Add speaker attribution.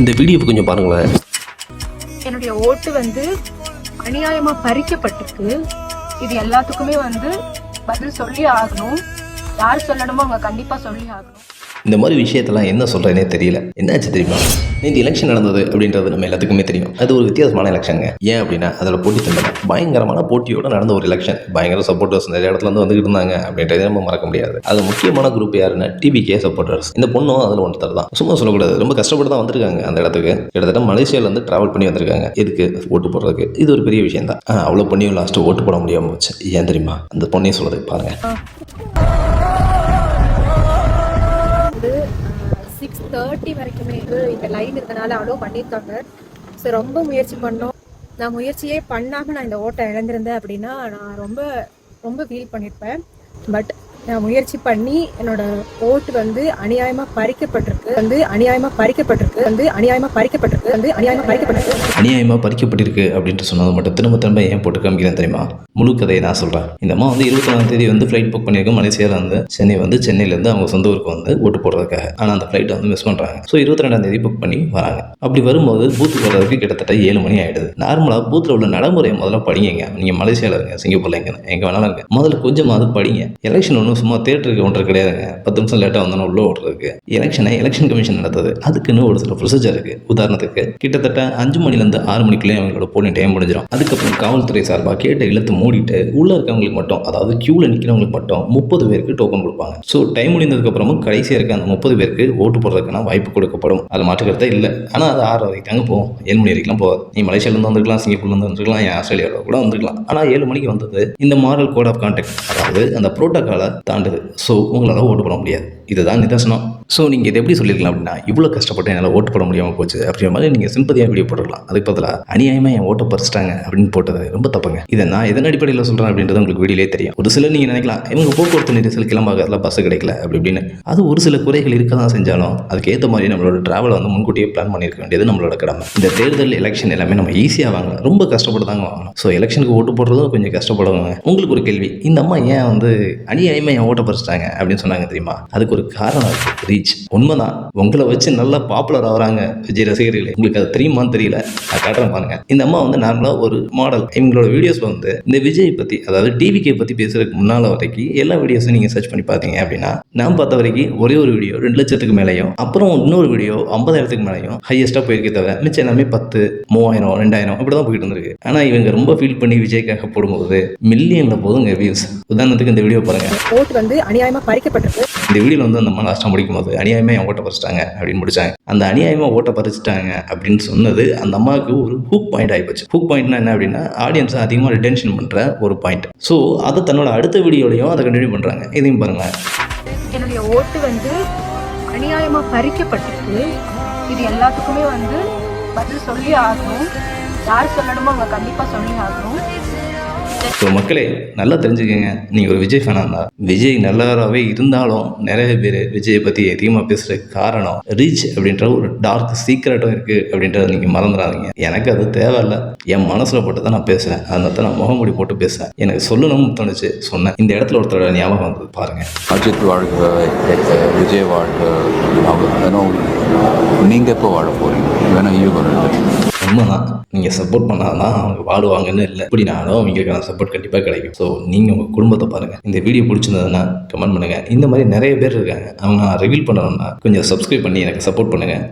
Speaker 1: இந்த வீடியோவை கொஞ்சம் பாருங்களேன்.
Speaker 2: என்னுடைய ஓட்டு அநியாயமா பறிக்கப்பட்டிருக்கு. இது எல்லாத்துக்குமே பதில் சொல்லி ஆகணும். யார் சொல்லணுமோ அவங்க கண்டிப்பா சொல்லி ஆகணும்.
Speaker 1: இந்த மாதிரி விஷயத்தெல்லாம் என்ன சொல்கிறேனே தெரியல. என்னாச்சு தெரியுமா? நேற்று எலெக்ஷன் நடந்தது அப்படின்றது நம்ம எல்லாத்துக்குமே தெரியும். அது ஒரு வித்தியாசமான எலெக்ஷனுங்க. ஏன் அப்படின்னா அதோட போட்டி தந்தன பயங்கரமான போட்டியோடு நடந்த ஒரு எலெக்ஷன். பயங்கர சப்போர்ட்டர்ஸ் நிறைய இடத்துல வந்துகிட்டு இருந்தாங்க அப்படின்றத நம்ம மறக்க முடியாது. அது முக்கியமான குரூப் யாருன்னா டிவிகே சப்போர்ட்டர்ஸ். இந்த பொண்ணும் அதில் ஒருத்தர் தான். சும்மா சொல்லக்கூடாது, ரொம்ப கஷ்டப்பட்டு தான் வந்திருக்காங்க அந்த இடத்துக்கு. கிட்டத்தட்ட மலேசியாவிலேருந்து ட்ராவல் பண்ணி வந்திருக்காங்க. எதுக்கு? ஓட்டு போடுறதுக்கு. இது ஒரு பெரிய விஷயம் தான். அவ்வளோ பண்ணியும் லாஸ்ட்டு ஓட்டு போட முடியாமல் போச்சு. ஏன் தெரியுமா? அந்த பொண்ணையும் சொல்லுது பாருங்க.
Speaker 2: 6:30 வரைக்குமே இந்த லைன் இருந்தனால அலோவ் பண்ணியிருக்காங்க. ஸோ ரொம்ப முயற்சி பண்ணோம். நான் முயற்சியே பண்ணாமல் நான் இந்த ஓட்டை இழந்திருந்தேன் அப்படின்னா நான் ரொம்ப ரொம்ப ஃபீல் பண்ணியிருப்பேன். பட் நான் முயற்சி பண்ணி என்னோட ஓட்டு அநியாயமாக பறிக்கப்பட்டிருக்கு. அநியாயமாக
Speaker 1: பறிக்கப்பட்டிருக்கு அப்படின்ட்டு சொன்னது மட்டும் திரும்ப ஏன் போட்டு காமிக்கிறேன் தெரியுமா? முழு கதையை நான் சொல்கிறேன். இந்த அம்மா 24ஆம் தேதி ஃப்ளைட் புக் பண்ணியிருக்கோம். மலேசியாவில் சென்னையிலேருந்து அவங்க சொந்த ஊருக்கு ஓட்டு போடுறதுக்காக. ஆனால் அந்த ஃப்ளைட்டை மிஸ் பண்ணுறாங்க. ஸோ 22ஆம் தேதி புக் பண்ணி வராங்க. அப்படி வரும்போது பூத்துக்கு வர்றதுக்கு கிட்டத்தட்ட 7 மணி ஆகிடுது. நார்மலாக பூத்தில் உள்ள நடைமுறையை முதல்ல படிங்க. நீங்கள் மலேசியாவில் இருங்க, சிங்கப்பூரில் எங்கே வேணாலும் இருங்க, முதல்ல கொஞ்சமாவது படிங்க. எலெக்ஷன் ஒன்றும் சும்மா தேட்டருக்கு ஒன்று கிடையாதுங்க. 10 நிமிஷம் லேட்டாக வந்தோன்னா உள்ள ஓடுறதுக்கு. எலெக்ஷன் கமிஷன் நடத்துது. அதுக்குன்னு ஒரு சில ப்ரொசீஜர் இருக்குது. உதாரணத்துக்கு கிட்டத்தட்ட 5 மணிலேருந்து 6 மணிக்குள்ளே அவங்களோட போலிங் டைம் முடிஞ்சிடும். அதுக்கப்புறம் காவல்துறை சார்பாக கேட்ட இழுத்து மூடிட்டு உள்ள இருக்கவங்களுக்கு மட்டும், அதாவது கியூவில் நிற்கிறவங்களுக்கு மட்டும் 30 பேருக்கு டோக்கன் கொடுப்பாங்க. ஸோ டைம் முடிந்ததுக்கப்புறமும் கடைசியாக இருக்க அந்த 30 பேருக்கு ஓட்டு போடுறதுக்கான வாய்ப்பு கொடுக்கப்படும். அது மாற்றுக்கிறதே இல்லை. ஆனால் அது 6 வரைக்கும் தாங்க போகும். 7 மணி வரைக்கும் போகாது. நீ மலேசியாவிலேருந்து வந்துருக்கலாம், சிங்கப்பூர்லேருந்து வந்துருக்கலாம், ஆஸ்திரேலியாவில் கூட வந்துருக்கலாம். ஆனால் 7 மணிக்கு வந்தது இந்த மாரல் கோட் ஆஃப் கான்டக்ட், அதாவது அந்த புரோட்டோக்காலை தாண்டுது. ஸோ உங்களால் ஓட்டு போட முடியாது. இதுதான் நிதர்சனம். ஸோ நீங்கள் இதை எப்படி சொல்லியிருக்கலாம் அப்படின்னா, இவ்வளோ கஷ்டப்பட்டு என்னால் ஓட்டு போட முடியாமல் போச்சு அப்படின்ற மாதிரி நீங்கள் சிம்பதியாக வீடியோ போட்டுருக்கலாம். அதுக்கு பதிலாக அநியாயமாக என் ஓட்டை பறிச்சிட்டாங்க அப்படின்னு போட்டது ரொம்ப தப்புங்க. இதை நான் எதன் அடிப்படையில் சொல்கிறேன் அப்படின்றது உங்களுக்கு வீடியோலே தெரியும். ஒரு சிலர் நீங்கள் நினைக்கலாம், இவங்க போக்குவரத்து நெரிசல் கிளம்பாகல பஸ் கிடைக்கல அப்படின்னு. அது ஒரு சில குறைகள் இருக்க தான் செஞ்சாலும் அதுக்கேற்ற மாதிரி நம்மளோட டிராவலை முன்கூட்டியே பிளான் பண்ணியிருக்க வேண்டியது நம்மளோட கடமை. இந்த தேர்தல் எலெக்ஷன் எல்லாமே நம்ம ஈஸியாக வாங்கலாம், ரொம்ப கஷ்டப்பட்டு தாங்க வாங்கணும். ஸோ எலெக்ஷனுக்கு ஓட்டு போடுறதும் கொஞ்சம் கஷ்டப்படுவாங்க. உங்களுக்கு ஒரு கேள்வி, இந்த அம்மா ஏன் அநியாயமாக என் ஓட்டை பறிச்சிட்டாங்க அப்படின்னு சொன்னாங்க தெரியுமா? அதுக்கு ஒரு காரணம் இருக்குது, ரீச். உண்மைதான், உங்களை வச்சு நல்லா பாப்புலர் ஆகிறாங்க விஜய் ரசிகர்களே. உங்களுக்கு அது தெரியுமான்னு தெரியல, நான் காட்டுறேன் பாருங்க. இந்த அம்மா நார்மலாக ஒரு மாடல். இவங்களோட வீடியோஸ்ல இந்த விஜய் பற்றி, அதாவது டிவிகே பற்றி பேசுறதுக்கு முன்னால் வரைக்கும் எல்லா வீடியோஸும் நீங்கள் சர்ச் பண்ணி பார்த்தீங்க அப்படின்னா, நான் பார்த்த வரைக்கும் ஒரே ஒரு வீடியோ 2 லட்சத்துக்கு மேலேயும், அப்புறம் இன்னொரு வீடியோ 50,000க்கு மேலேயும் ஹையஸ்ட்டாக போயிருக்கே தவிர மிச்சம் எல்லாமே 10, 3000, 2000 அப்படி தான் போயிட்டு இருந்திருக்கு. ஆனால் இவங்க ரொம்ப ஃபீல் பண்ணி விஜய்க்காக போடும்போது மில்லியனில் போதுங்க வியூஸ். உதாரணத்துக்கு இந்த வீடியோ பாருங்க.
Speaker 2: ஓட்டு அநியாயமாக பறிக்கப்பட்டிருக்கு.
Speaker 1: இந்த வீடியோவில் அந்த அம்மா லாஸ்ட்டாக முடிக்கும் போது அநியாயமாக என் ஓட்டை பறிச்சிட்டாங்க அப்படின்னு முடிச்சாங்க. அந்த அநியாயமாக ஓட்டை பறிச்சிட்டாங்க அப்படின்னு சொன்னது அந்த அம்மாவுக்கு ஒரு ஹூக் பாயிண்ட் ஆகிப்போச்சு. ஹூக் பாயிண்ட்னா என்ன அப்படின்னா, ஆடியன்ஸை அதிகமாக ரிட்டென்ஷன் பண்ணுற ஒரு பாயிண்ட். ஸோ அதை தன்னோட அடுத்த வீடியோலையும் அதை கண்டினியூ பண்ணுறாங்க. இதையும் பாருங்களேன்.
Speaker 2: என்னுடைய ஓட்டு அநியாயமாக பறிக்கப்பட்டிருக்கு. இது எல்லாத்துக்குமே பதில் சொல்லி ஆகணும். யார் சொல்லணுமோ அவங்க கண்டிப்பாக சொல்லி ஆகணும்.
Speaker 1: ஸோ மக்களே, நல்லா தெரிஞ்சுக்கங்க, நீங்கள் ஒரு விஜய் ஃபேனாக இருந்தால், விஜய் நல்லவராகவே இருந்தாலும் நிறைய பேர் விஜயை பற்றி அதிகமாக பேசுகிறதுக்கு காரணம் ரீச் அப்படின்ற ஒரு டார்க் சீக்ரெட்டும் இருக்குது அப்படின்றத நீங்கள் மறந்துடாதீங்க. எனக்கு அது தேவையில்லை, என் மனசில் போட்டு தான் நான் பேசுகிறேன். அதனால தான் நான் முகமூடி போட்டு பேசுகிறேன். எனக்கு சொல்லணும்னு தோணுச்சு, சொன்னேன். இந்த இடத்துல ஒருத்தரோட ஞாபகம் வந்தது பாருங்கள்.
Speaker 3: அஜித் வாழ்க, விஜய் வாழ்க, நீங்கள் எப்போ வாழ போகிறீங்க? வேணா
Speaker 1: உண்மைதான், நீங்கள் சப்போர்ட் பண்ணாதான் அவங்க வாழுவாங்கன்னு இல்லை. இப்படினாலும் அவங்களுக்கான சப்போர்ட் கண்டிப்பாக கிடைக்கும். ஸோ நீங்கள் உங்கள் குடும்பத்தை பாருங்கள். இந்த வீடியோ பிடிச்சிருந்ததுன்னா கமெண்ட் பண்ணுங்கள். இந்த மாதிரி நிறைய பேர் இருக்காங்க, அவங்க நான் ரிவீல் பண்ணணும்னா கொஞ்சம் சப்ஸ்கிரைப் பண்ணி எனக்கு சப்போர்ட் பண்ணுங்கள்.